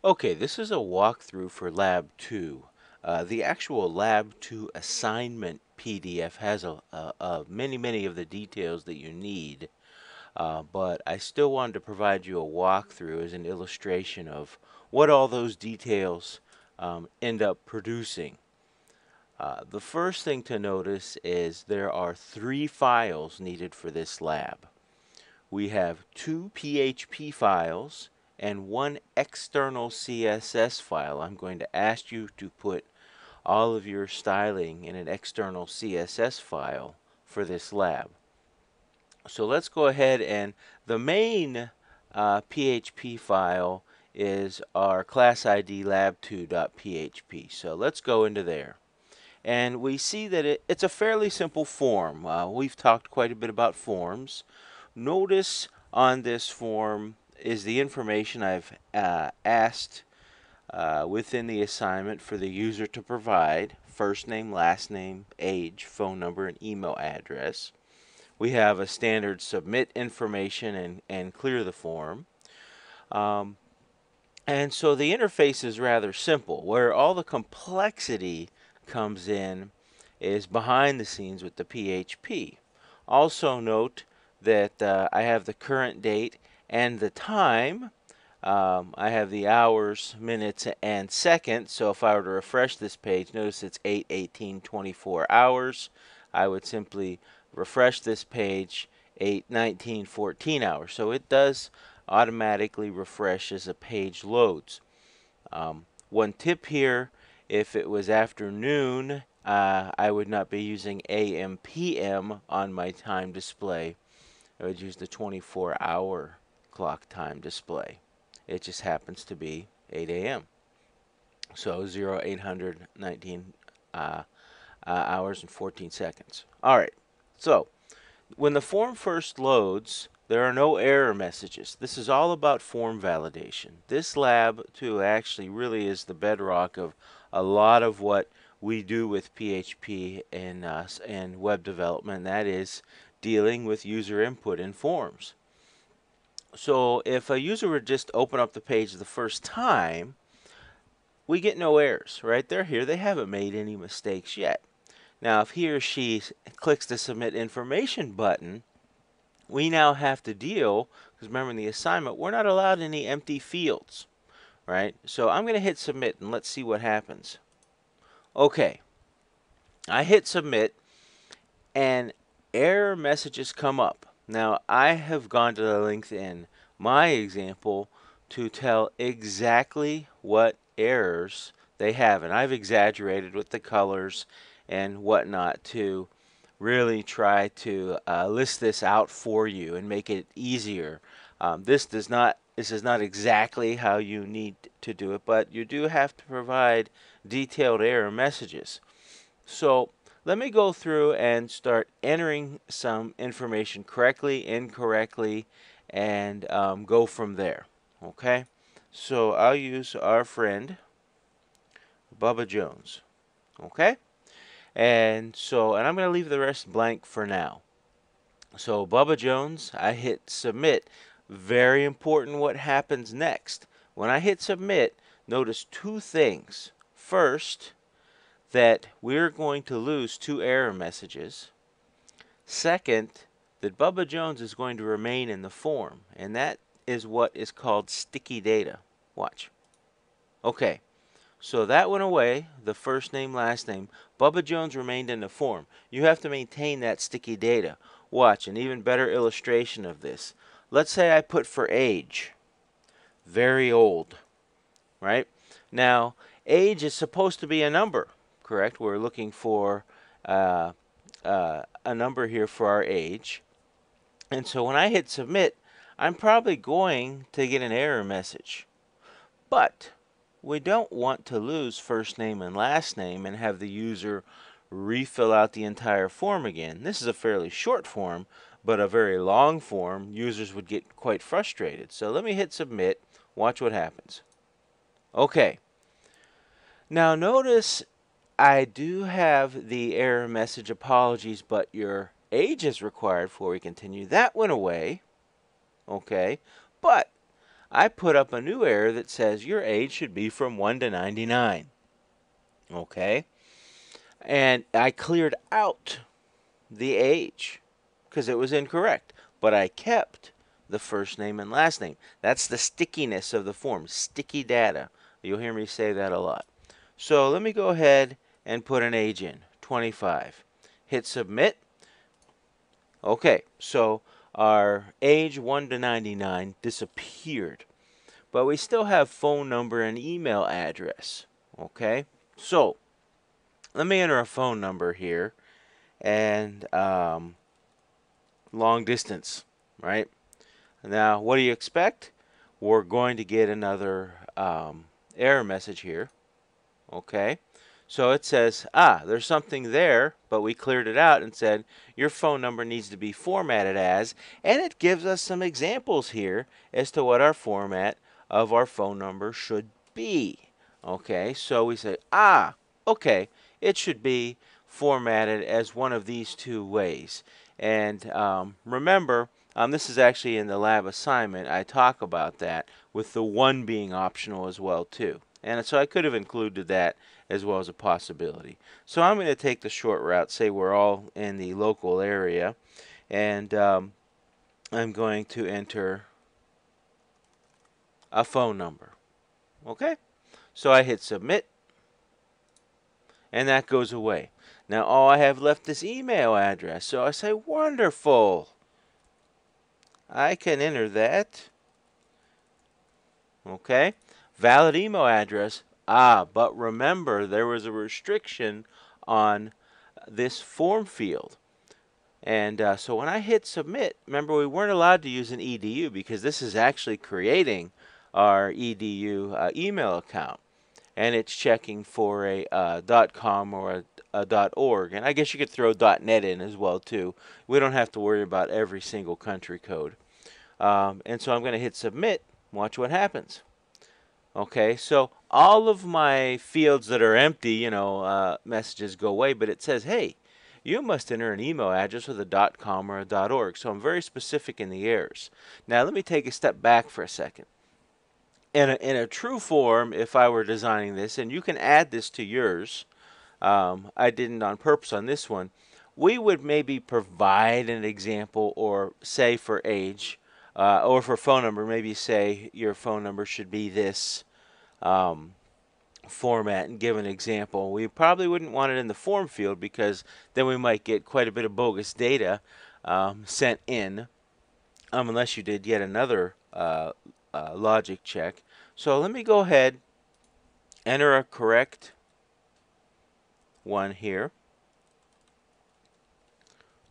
Okay, this is a walkthrough for Lab 2. The actual Lab 2 assignment PDF has many of the details that you need, but I still wanted to provide you a walkthrough as an illustration of what all those details end up producing. The first thing to notice is there are 3 files needed for this lab. We have 2 PHP files and 1 external CSS file. I'm going to ask you to put all of your styling in an external CSS file for this lab. So let's go ahead, and the main PHP file is our class ID lab2.php. So let's go into there. And we see that it's a fairly simple form. We've talked quite a bit about forms. Notice on this form is the information I've asked within the assignment for the user to provide: first name, last name, age, phone number, and email address. We have a standard submit information and clear the form. Um, and so the interface is rather simple. Where all the complexity comes in is behind the scenes with the PHP. Also note that I have the current date and the time. I have the hours, minutes, and seconds. So if I were to refresh this page, notice it's 8:18:24 hours. I would simply refresh this page, 8:19:14 hours. So it does automatically refresh as a page loads. One tip here: if it was afternoon, I would not be using AM PM on my time display. I would use the 24-hour clock time display. It just happens to be 8 a.m. So 0819 hours and 14 seconds. All right. So when the form first loads, there are no error messages. This is all about form validation. This lab, too, actually really is the bedrock of a lot of what we do with PHP and web development. That is dealing with user input in forms. So if a user would just open up the page the first time, we get no errors, right? They're here. They haven't made any mistakes yet. Now, if he or she clicks the Submit Information button, we now have to deal, because remember in the assignment, we're not allowed any empty fields, right? So I'm going to hit Submit, and let's see what happens. Okay, I hit Submit, and error messages come up. Now, I have gone to the length in my example to tell exactly what errors they have, and I've exaggerated with the colors and whatnot to really try to list this out for you and make it easier. This is not exactly how you need to do it, but you do have to provide detailed error messages. So let me go through and start entering some information correctly, incorrectly, and go from there. Okay? So I'll use our friend Bubba Jones. Okay? And I'm going to leave the rest blank for now. So Bubba Jones, I hit submit. Very important what happens next. When I hit submit, notice 2 things. First, that we're going to lose 2 error messages. Second, that Bubba Jones is going to remain in the form, and that is what is called sticky data. Watch. Okay, so that went away, the first name, last name. Bubba Jones remained in the form. You have to maintain that sticky data. Watch, an even better illustration of this. Let's say I put for age, very old, right? Now, age is supposed to be a number, correct? We're looking for a number here for our age. And so when I hit submit, I'm probably going to get an error message. But we don't want to lose first name and last name and have the user refill out the entire form again. This is a fairly short form, but a very long form, users would get quite frustrated. So let me hit submit. Watch what happens. Okay. Now notice I do have the error message, apologies, but your age is required before we continue. That went away. Okay. But I put up a new error that says your age should be from 1 to 99. Okay? And I cleared out the age because it was incorrect, but I kept the first name and last name. That's the stickiness of the form, sticky data. You'll hear me say that a lot. So let me go ahead and put an age in, 25. Hit submit. Okay, so our age 1 to 99 disappeared, but we still have phone number and email address. Okay, so let me enter a phone number here and long distance, right? Now, what do you expect? We're going to get another error message here. Okay, so it says, there's something there, but we cleared it out and said your phone number needs to be formatted as, and it gives us some examples here as to what our format of our phone number should be. Okay, so we say, okay, it should be formatted as one of these two ways. And remember, this is actually in the lab assignment. I talk about that with the 1 being optional as well too. And so I could have included that as well as a possibility. So I'm going to take the short route, say we're all in the local area, and I'm going to enter a phone number. Okay? So I hit submit, and that goes away. Now all I have left is email address. So I say, wonderful. I can enter that. Okay? Valid email address. But remember, there was a restriction on this form field. And so when I hit submit, remember we weren't allowed to use an edu because this is actually creating our edu email account. And it's checking for a .com or a .org. And I guess you could throw .net in as well too. We don't have to worry about every single country code. And so I'm going to hit submit. Watch what happens. Okay, so all of my fields that are empty, messages go away, but it says, hey, you must enter an email address with a .com or a .org. So I'm very specific in the errors. Now let me take a step back for a second. In a true form, if I were designing this, and you can add this to yours, I didn't on purpose on this one, we would maybe provide an example or say for age, or for phone number, maybe say your phone number should be this format and give an example. We probably wouldn't want it in the form field because then we might get quite a bit of bogus data sent in unless you did yet another logic check. So let me go ahead, enter a correct one here.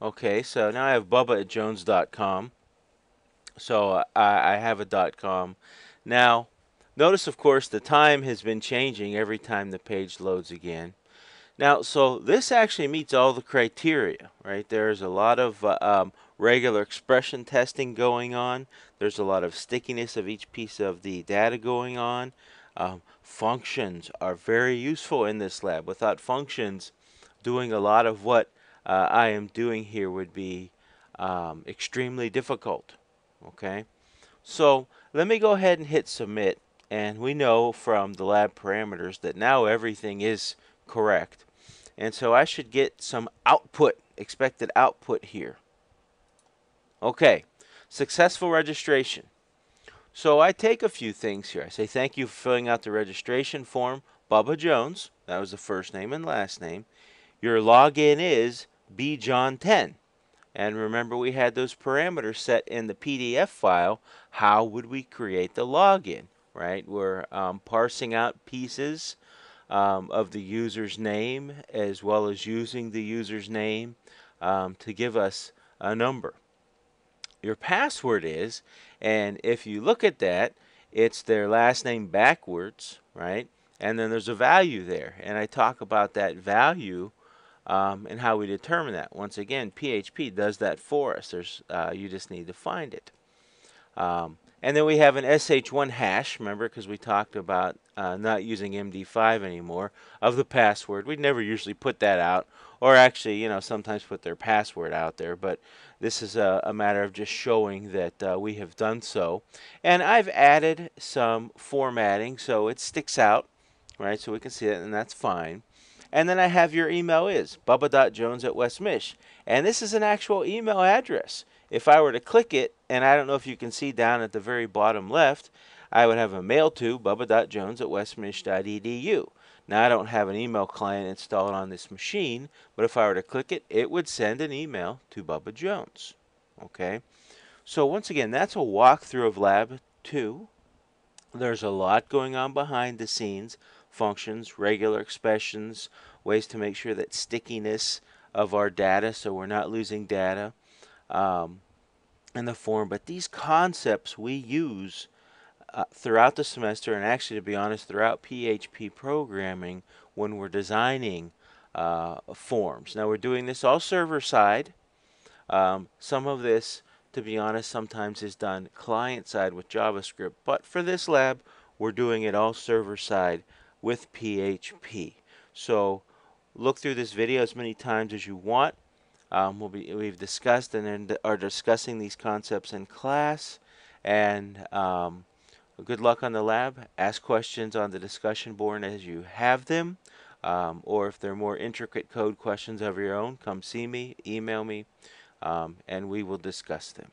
Okay, so now I have bubba@jones.com. So I have a .com. Now, notice, of course, the time has been changing every time the page loads again. Now, so this actually meets all the criteria, right? There's a lot of regular expression testing going on. There's a lot of stickiness of each piece of the data going on. Functions are very useful in this lab. Without functions, doing a lot of what I am doing here would be extremely difficult. Okay, so let me go ahead and hit submit, and we know from the lab parameters that now everything is correct, and so I should get some output, expected output here. Okay, successful registration. So I take a few things here. I say thank you for filling out the registration form, Bubba Jones. That was the first name and last name. Your login is bjohn10. And remember, we had those parameters set in the PDF file. How would we create the login, right? We're parsing out pieces of the user's name as well as using the user's name to give us a number. Your password is, and if you look at that, it's their last name backwards, right? And then there's a value there. And I talk about that value and how we determine that. Once again, PHP does that for us. You just need to find it. And then we have an SH1 hash, remember, because we talked about not using MD5 anymore, of the password. We'd never usually put that out, or actually, sometimes put their password out there, but this is a matter of just showing that we have done so. And I've added some formatting so it sticks out, right, so we can see it, and that's fine. And then I have your email is bubba.jones@westmich. And this is an actual email address. If I were to click it, and I don't know if you can see down at the very bottom left, I would have a mail to bubba.jones@westmich.edu. Now, I don't have an email client installed on this machine, but if I were to click it, it would send an email to Bubba Jones. Okay, so once again, that's a walkthrough of Lab 2. There's a lot going on behind the scenes, functions, regular expressions, ways to make sure that stickiness of our data so we're not losing data um, in the form. But these concepts we use throughout the semester, and actually, to be honest, throughout PHP programming when we're designing forms. Now, we're doing this all server side. Some of this, to be honest, sometimes is done client side with JavaScript, but for this lab, we're doing it all server side with PHP. So look through this video as many times as you want. We've discussed and are discussing these concepts in class, and good luck on the lab. Ask questions on the discussion board as you have them, or if they're more intricate code questions of your own, come see me, email me, and we will discuss them.